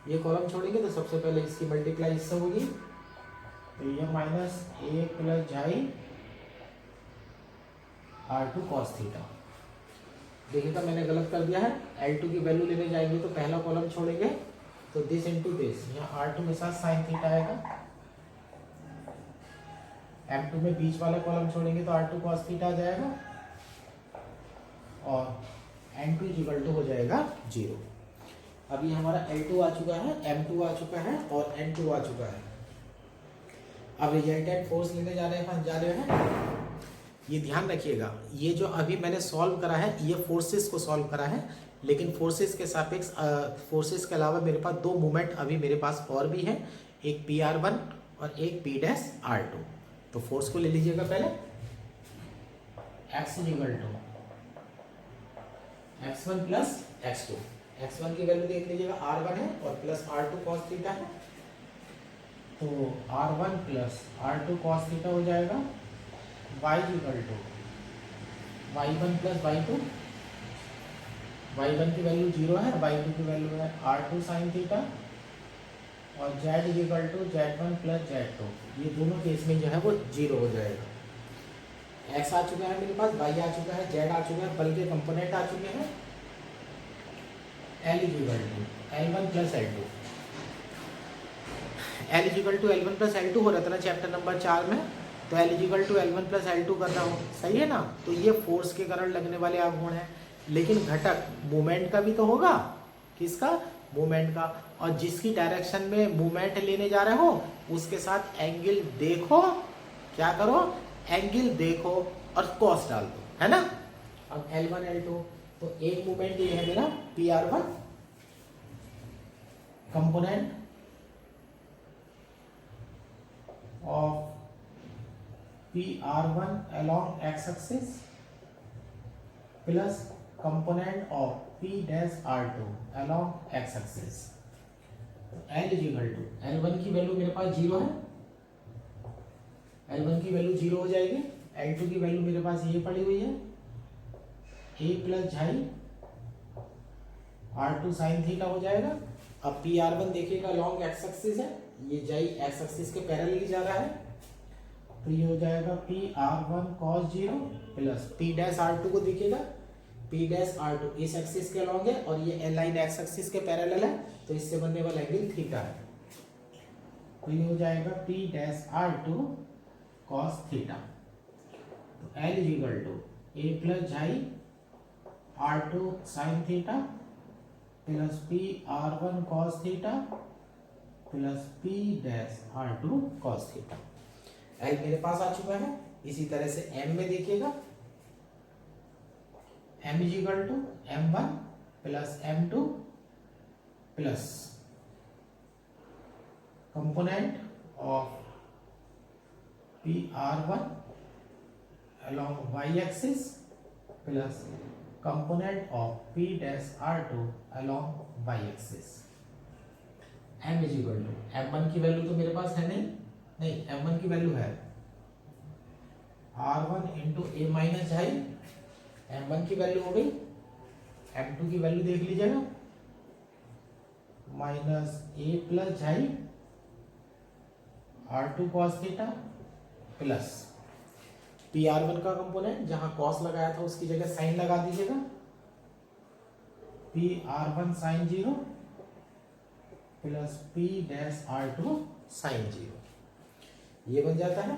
ये कॉलम छोड़ेंगे तो सबसे पहले इसकी मल्टीप्लाई इससे होगी, तो ये minus a plus xi R2 cos theta. देखिएगा मैंने गलत कर दिया है, L2 की वैल्यू लेने जाएंगे तो पहला कॉलम छोड़ेंगे, तो दिस इंटू दिस, यहाँ R2 के साथ साइन थीटा आएगा, M2 में बीच वाला कॉलम छोड़ेंगे तो R2 cos थीटा आ जाएगा, और N2 इज इक्वल टू हो जाएगा 0। अभी हमारा L2 आ चुका है, M2 आ चुका है और N2 आ चुका है। अब रिजल्टेंट फोर्स लेने जा रहे हैं। ये ध्यान रखिएगा, ये जो अभी मैंने सॉल्व करा है ये फोर्सेस को सॉल्व करा है, लेकिन फोर्सेस के सापेक्ष फोर्सेस के अलावा मेरे पास दो मोमेंट अभी मेरे पास और भी है, एक PR1 और एक P'(R2)। तो फोर्स को ले लीजिएगा पहले, x is equal to x1 plus x2। x1 की वैल्यू देख लीजिएगा R1 है और प्लस R2 cos थीटा है, तो R1 plus R2 cos theta हो जाएगा, y equal to y1 plus y2, y1 की वैल्यू 0 है, y2 की वैल्यू है R2 sin थीटा, और z equal to z1 plus z2। ये दोनों केस में जो है वो 0 हो जाएगा। x आ चुका है मेरे पास, y आ चुका है, z आ चुका है, बल के कंपोनेंट आ चुके हैं, L equal to L1 plus L2। L equal to L1 plus L2 हो रहा था ना चैप्टर नंबर 4 में, तो L equal to L1 plus L2 कर रहा हूँ, सही है ना। तो ये फोर्स के कारण लगने वाले आघूर्ण है, लेकिन घटक मूवमेंट का भी तो होगा, किसका, मूवमेंट का। और जिसकी डायरेक्शन में मूवमेंट लेने जा रहे हो उसके साथ एंगल देखो, क्या करो, एंगल देखो और कॉस डाल दो, है ना। अब L1 L2, तो एक मूवमेंट ये है मेरा PR1 component of PR1 along x axis plus component of P'(R2) along x axis। L equal to L1 की वैल्यू मेरे पास 0 है, L1 की वैल्यू 0 हो जाएगी, L2 की वैल्यू मेरे पास ये पड़ी हुई है, a plus xi R2 sin theta हो जाएगा। अब PR1 देखिएगा लॉन्ग एक्स एक्सिस है, ये झाई एक्स एक्सिस के पैरेलल जा रहा है, तो ये हो जाएगा PR1 cos 0 प्लस P'(R2) को देखिएगा, P'(R2) इस एक्सिस के अलॉन्ग है और ये लाइन एक्स एक्सिस के पैरेलल है, तो इससे बनने वाला एंगल थीटा है, तो ये हो जाएगा P'(R2) cos थीटा। तो L is equal to a plus xi R2 sin theta plus PR1 cos theta plus P'(R2) cos theta. L मेरे पास आ चुका है। इसी तरह से M में देखिएगा, M is equal to M1 plus M2 plus component of PR1 along y axis plus component of P dash R2 along y axis। m is equal to m1 की value तो मेरे पास है नहीं m1 की value है R1 into ए minus झाई, m1 की value हो गई, m2 की वैल्यू देख लीजिएगा minus A plus xi R2 cos theta plus P R1 का कंपोनेंट जहां cos लगाया था उसकी जगह साइन लगा दीजिएगा, P R1 sine 0 plus P dash R2 sine 0, ये बन जाता है।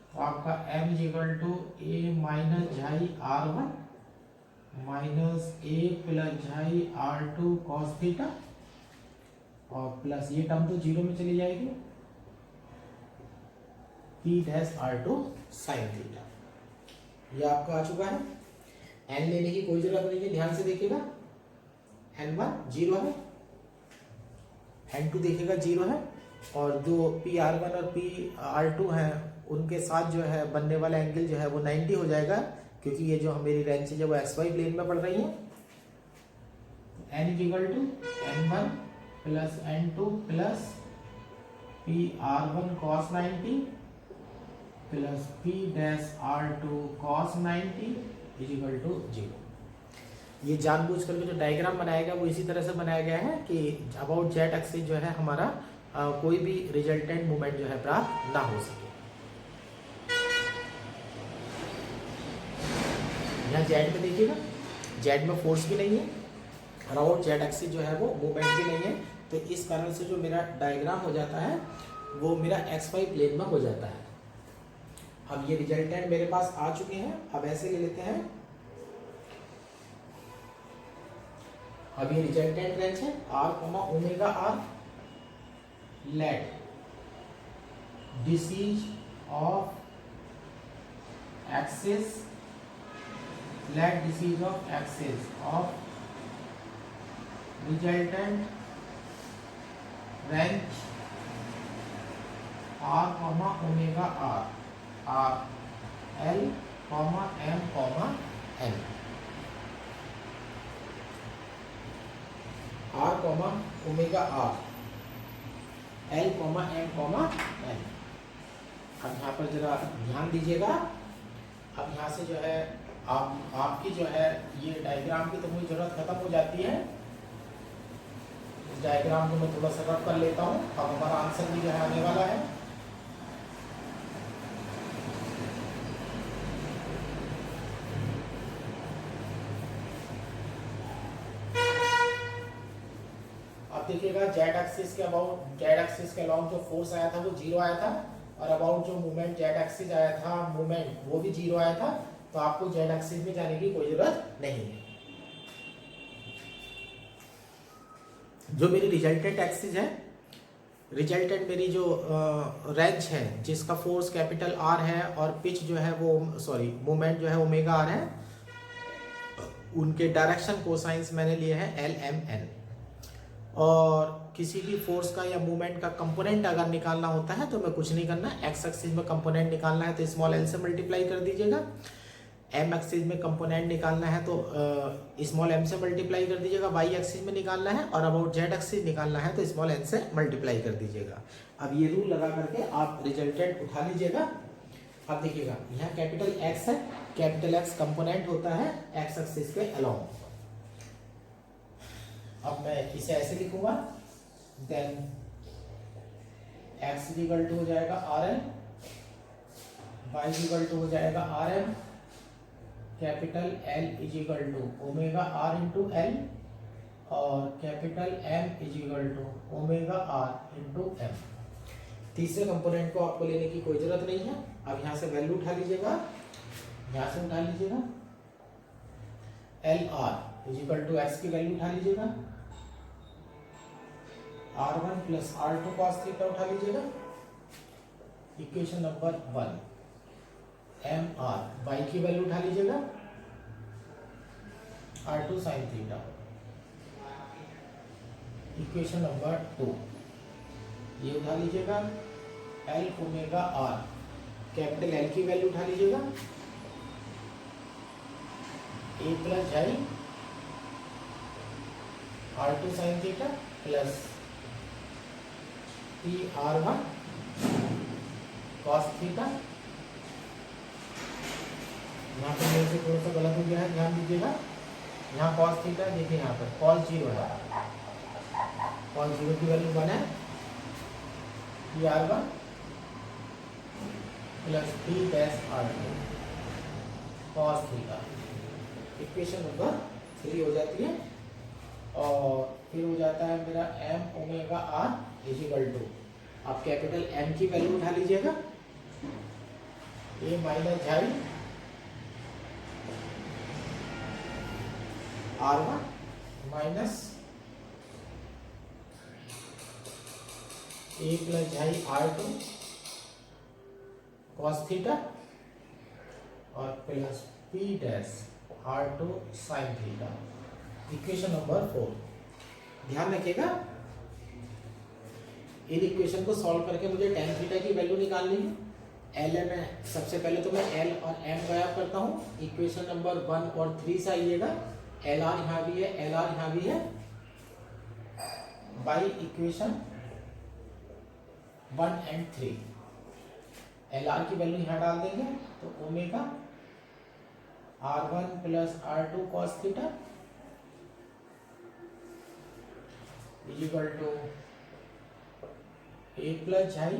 तो आपका m equal to A minus xi R1 minus A plus xi R2 cos theta और प्लस ये टर्म तो 0 में चली जाएगी, P dash R2 sine theta. ये आपका आ चुका है। n लेने की कोई जरूरत नहीं है, ध्यान से देखिएगा, n1 0 है, n2 देखिएगा 0 है, और जो P R1 और P R2 है उनके साथ जो है बनने वाला एंगल जो है वो 90 हो जाएगा, क्योंकि ये जो मेरी रेंज है जो XY प्लेन में पड़ रही है। n equal to n1 plus n2 plus P R1 cos 90 plus P dash R2 cos 90 is equal to 0। ये जानबूझ करके जो डायग्राम बनाया गया वो इसी तरह से बनाया गया है कि अबाउट जेड एक्सिस जो है हमारा कोई भी रिजल्टेंट मूवमेंट जो है प्राप्त ना हो सके। यहाँ जेड में देखिएगा, जेड में फोर्स भी नहीं है, अराउंड जेड एक्सिस जो है वो मूवमेंट भी नहीं है, तो इस कारण से जो मेरा डायग्राम हो जाता है वो मेरा XY प्लेन में हो जाता है। अब ये रिजल्टेंट मेरे पास आ चुके हैं, अब ऐसे ले लेते हैं। अब ये रिजल्टेंट रेंज है R, omega R, let disease of axis, let disease of axis of resultant range R, omega R, R L, M, N। R, omega R, L, M, N। अब यहाँ पर जरा ध्यान दीजिएगा। अब यहाँ से जो है आपकी जो है ये डायग्राम की तो मुझे जरूरत खत्म हो जाती है। इस डायग्राम को मैं थोड़ा सा रफ कर लेता हूँ। अब हमारा आंसर भी जो है आने वाला है। अब देखिएगा जेड एक्सिस के अबाउट, जेड एक्सिस के अलाउंग जो फोर्स आया था वो 0 आया था, और अबाउट जो मूवमेंट जेड एक्सिस आया था मूवमेंट वो भी 0 आया था। तो आपको जेड एक्सिस में जाने की कोई जरूरत नहीं है। जो मेरी रिजल्टेंट एक्सिस है, रिजल्टेंट मेरी जो रेंज है जिसका फोर्स कैपिटल R है और पिच जो है वो मूवमेंट जो है ओमेगा R है, उनके डायरेक्शन कोसाइंस मैंने लिए हैं L, M, N। और किसी भी फोर्स का या मूवमेंट का कंपोनेंट अगर निकालना होता है तो मैं कुछ नहीं करना, एक्स एक्सिस में कंपोनेंट निकालना है तो स्मॉल l से मल्टीप्लाई कर दीजिएगा, m एक्सिस में कंपोनेंट निकालना है तो स्मॉल m से मल्टीप्लाई कर दीजिएगा, y एक्सिस में निकालना है और अबाउट z एक्सिस निकालना है तो स्मॉल n से मल्टीप्लाई कर दीजिएगा। अब ये रूल लगा करके आप रिजल्टेंट उठा लीजिएगा। अब देखिएगा यहाँ कैपिटल X है, कैपिटल X कंपोनेंट होता है x एक्सिस के अलोंग। अब मैं इसे ऐसे लिखूंगा, देन x इक्वल टू हो जाएगा RL, y इक्वल टू हो जाएगा RM, capital L is equal to omega R into L, और capital M is equal to omega R into M। तीसरे कंपोनेंट को आपको लेने की कोई जरूरत नहीं है। अब यहाँ से वैल्यू उठा लीजिएगा, यहाँ से उठा लीजिएगा, LR is equal to x की वैल्यू उठा लीजिएगा, R1 plus R2 cos theta उठा लीजिएगा, इक्वेशन नंबर 1। MR y की वैल्यू उठा लीजिएगा, R2 sin theta, equation number 2। ये उठा लीजिएगा, L omega R, capital L की वैल्यू उठा लीजिएगा, A plus xi R2 sine theta plus P R1 cos theta. यहाँ पर मेरे से थोड़ा सा गलत हो गया है, ध्यान दीजिएगा। यहाँ कॉस थीटा देखिए, यहाँ पर कॉस 0 है, कॉस 0 की वैल्यू 1 है, P R1 plus P dash R2 cos theta. Equation number 3 हो जाती है। और फिर हो जाता है मेरा m omega r is equal to, आप कैपिटल M की वैल्यू उठा लीजिएगा, a minus xi R1 minus a plus xi R2 cos theta और plus p dash R2 sine theta. Equation number 4। ध्यान रखिएगा, इन इक्वेशन को सॉल्व करके मुझे tan थीटा की वैल्यू निकालनी है। एल में सबसे पहले तो मैं एल और एम गायब करता हूँ। इक्वेशन नंबर 1 और 3 से आइएगा, एल आर यहाँ भी है, एल आर यहाँ भी है। By equation 1 and 3 L R की वैल्यू यहाँ डाल देंगे, तो omega R1 plus R2 cos theta equal to A plus xi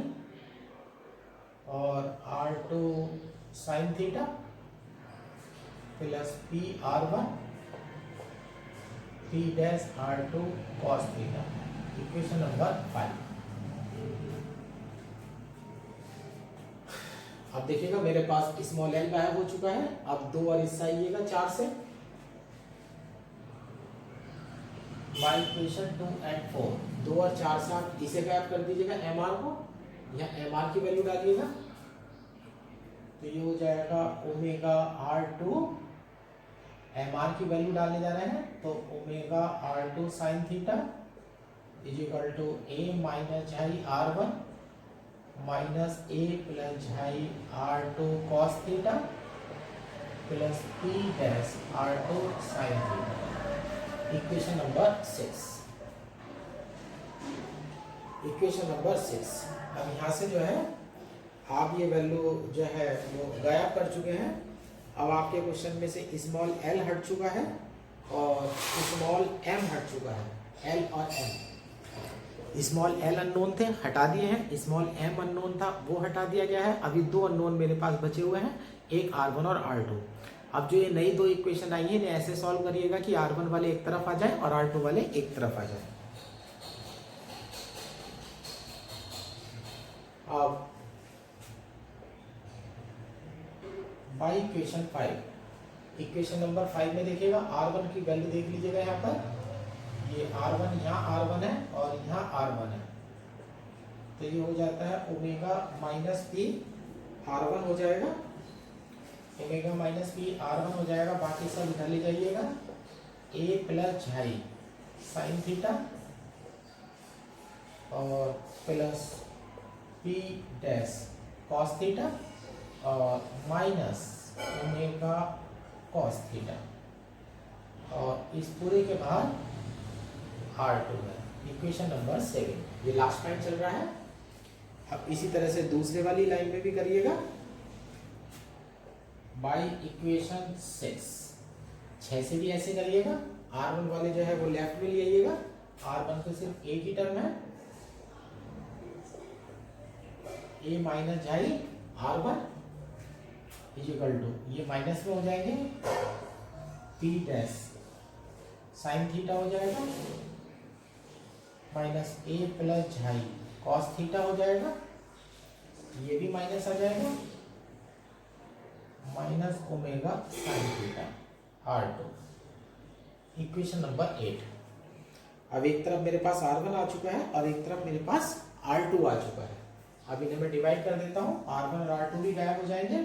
और R2 sine theta plus P R1 P dash R2 cos theta. Equation number 5। अब देखिएगा मेरे पास स्मॉल एल गायब हो चुका है। अब 2 और इससे आइएगा 4 से, बाई इक्वेशन 2 एंड 4, 2 और 4 से आप इसे गायब कर दीजिएगा एम आर को, यहाँ एम आर की वैल्यू डालिएगा, तो ये हो जाएगा ओमेगा R2, एम आर की वैल्यू डालने जा रहे हैं, तो omega R2 sine theta is equal to A minus xi R1 minus A plus xi R2 cos theta plus P dash R2 sine theta. Equation number 6। Equation number 6। अब यहाँ से जो है आप ये वैल्यू जो है वो गायब कर चुके हैं। अब आपके क्वेश्चन में से स्मॉल एल हट चुका है और स्मॉल एम हट चुका है। एल और एम, स्मॉल एल अननोन थे, हटा दिए हैं। स्मॉल एम अननोन था, वो हटा दिया गया है। अभी 2 अननोन मेरे पास बचे हुए हैं, एक R1 और R2। अब जो ये नई 2 इक्वेशन आई है इन्हें ऐसे सॉल्व करिएगा कि R1 वाले एक तरफ आ जाए और R2 वाले एक तरफ आ जाए। अब बाई इक्वेशन 5, इक्वेशन नंबर 5 में देखिएगा R1 की वैल्यू देख लीजिएगा। यहाँ पर ये R1, यहाँ R1 है और यहाँ R1 है, तो ये हो जाता है ओमेगा माइनस पी R1 हो जाएगा, ओमेगा माइनस पी R1 हो जाएगा। बाकी सब इधर ले जाइएगा, ए प्लस झाई साइन थीटा और plus P dash cos theta और माइनस ओमेगा कॉस थीटा और इस पूरे के बाद R2 है। Equation number 7। ये लास्ट टाइम चल रहा है। अब इसी तरह से दूसरे वाली लाइन में भी करिएगा। बाई इक्वेशन 6 से भी ऐसे करिएगा। R1 वाले जो है वो लेफ्ट में ले आइएगा। R1 तो सिर्फ ए की टर्म है, A minus xi R1 is equal to, ये माइनस में हो जाएंगे, पी डैश साइन थीटा हो जाएगा minus A plus xi cos theta हो जाएगा, ये भी माइनस आ जाएगा, minus omega sine theta R2। Equation number 8। अब एक तरफ मेरे पास R1 आ चुका है और एक तरफ मेरे पास R2 आ चुका है। अब इन्हें मैं डिवाइड कर देता हूँ, R1 और R2 भी गायब हो जाएंगे।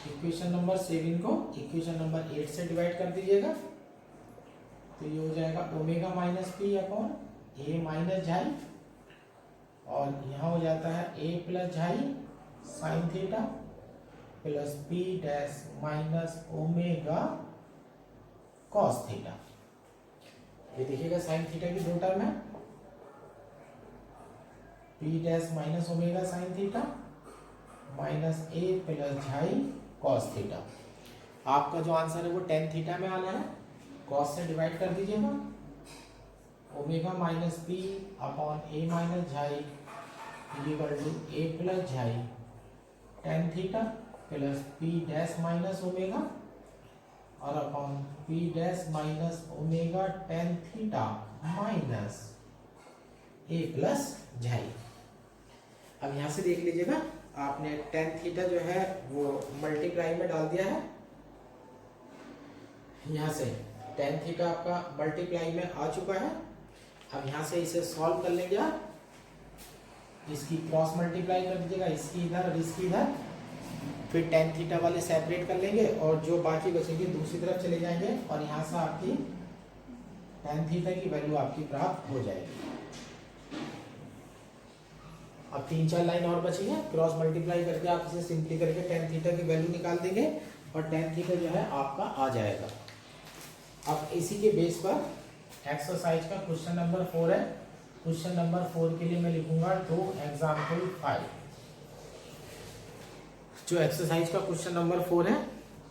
इक्वेशन नंबर 7 को इक्वेशन नंबर 8 से डिवाइड कर दीजिएगा, तो ये हो जाएगा omega minus P upon A minus xi और यहाँ हो जाता है A plus xi sine theta plus P dash minus omega cos theta. ये देखिएगा साइन थीटा की दो टर्म है, P dash minus omega sine theta minus A plus xi cos theta. आपका जो आंसर है वो टेन थीटा में आना है, कॉस से डिवाइड कर दीजिएगा, omega minus P upon A minus xi equal to A plus xi tan theta plus P dash minus omega और upon P dash minus omega tan theta minus A plus xi. अब यहां से देख लीजिएगा, आपने tan theta जो है वो मल्टीप्लाई में डाल दिया है, यहां से टेन थीटा आपका मल्टीप्लाई में आ चुका है। अब यहां से इसे सॉल्व कर लेंगे आप, इसकी क्रॉस मल्टीप्लाई कर दीजिएगा, इसकी इधर और इसकी इधर, फिर टेन थीटा वाले सेपरेट कर लेंगे और जो बाकी बचेंगे दूसरी तरफ चले जाएंगे और यहाँ से आपकी टेन थीटा की वैल्यू आपकी प्राप्त हो जाएगी। अब तीन चार लाइन और बची है, क्रॉस मल्टीप्लाई करके आप इसे सिंपली करके टेन थीटा की वैल्यू निकाल देंगे और टेन थीटा जो है आपका आ जाएगा। अब इसी के बेस पर एक्सरसाइज का क्वेश्चन नंबर 4 है। क्वेश्चन नंबर 4 के लिए मैं लिखूंगा 2 एग्जाम्पल 5। जो एक्सरसाइज का क्वेश्चन नंबर 4 है,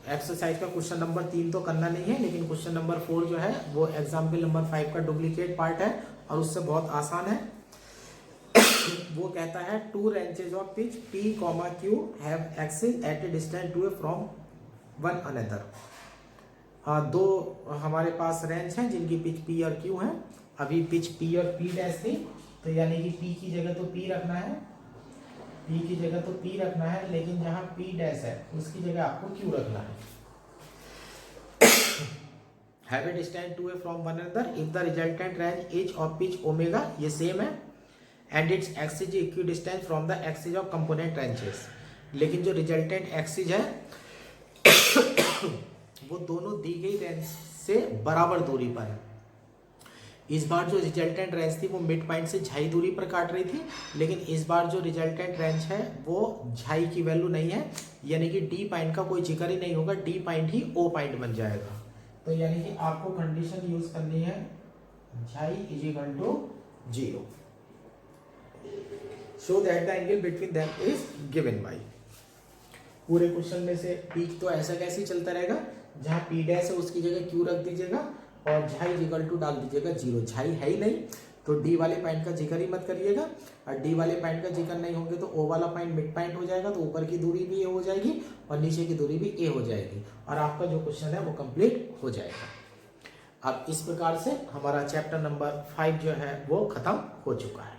एक्सरसाइज का क्वेश्चन नंबर 3 तो करना नहीं है, लेकिन क्वेश्चन नंबर 4 जो है वो एग्जाम्पल नंबर 5 का डुप्लीकेट पार्ट है और उससे बहुत आसान है। वो कहता है 2 ranges of pitch P, Q have axis at a distance 2 from one another. दो हमारे पास रेंज हैं जिनकी पिच P और Q है। अभी पिच P और P डैश थी, तो यानी कि P की जगह तो P रखना है, P की जगह तो P रखना है, लेकिन जहां P डैश है उसकी जगह आपको Q रखना है। Have a distance 2 from one another if the resultant range as of pitch omega, ये सेम है, and its axis equidistance from the axis of component ranges. लेकिन जो रिजल्टेंट एक्सिस है वो दोनों दी गई रेंज से बराबर दूरी पर है। इस बार जो रिजल्टेंट रेंज थी वो मिड पॉइंट से झाई दूरी पर काट रही थी, लेकिन इस बार जो रिजल्टेंट रेंज है वो झाई की वैल्यू नहीं है, यानी कि डी पॉइंट का कोई जिक्र ही नहीं होगा, डी पॉइंट ही ओ पॉइंट बन जाएगा। तो यानी कि आपको कंडीशन यूज करनी है xi is equal to 0, so that the angle between them is given by. पूरे क्वेश्चन में से पीक तो ऐसा कैसे चलता रहेगा, जहां पी डैश है उसकी जगह क्यू रख दीजिएगा और झाई इक्वल टू डाल दीजिएगा 0। झाई है ही नहीं तो डी वाले पॉइंट का जिक्र ही मत करिएगा, और डी वाले पॉइंट का जिक्र नहीं होंगे तो ओ वाला पॉइंट मिड पॉइंट हो जाएगा, तो ऊपर की दूरी भी ए हो जाएगी और नीचे की दूरी भी ए हो जाएगी और आपका जो क्वेश्चन है वो कंप्लीट हो जाएगा। अब इस प्रकार से हमारा चैप्टर नंबर 5 जो है वो खत्म हो चुका है।